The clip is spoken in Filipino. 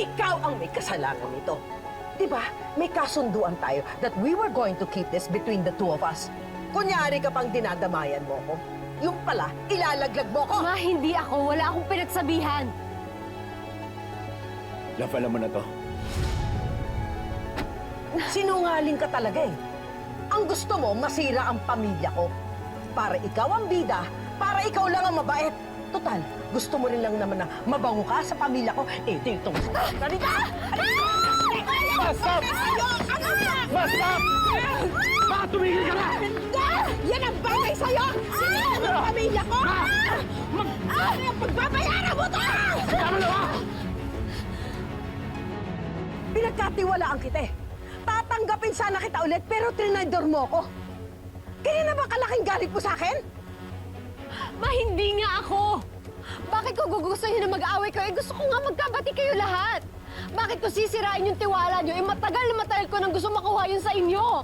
ikaw ang may kasalanan nito. Di ba, may kasunduan tayo that we were going to keep this between the two of us. Kunyari ka pang dinadamayan mo ko. Yung pala, ilalaglag mo ko. Ma, hindi ako. Wala akong pinagsabihan. Love, alam mo na to. Sinungaling ka talaga eh. Ang gusto mo, masira ang pamilya ko. Para ikaw ang bida, para ikaw lang ang mabait. Total, gusto mo rin lang naman na mabango ka sa pamilya ko. Eh, dito. Halika! Basta! Basta! Ma, tumigil ka na! Hindi! Yan ang bagay sa'yo! Sinira ang pamilya ko! Pagbabayaran mo to! Tama na ba? Pinagkatiwalaan kita eh. Tatanggapin sana kita ulit, pero trinidor mo ko. Kaya na ba kalaking galit mo sa akin? Ma, hindi nga ako. Bakit ko gugustuhin na mag-away kayo? Gusto ko nga magkabati kayo lahat. Bakit ko sisirain yung tiwala nyo? Matagal na matagal ko nang gusto makuha yun sa inyo.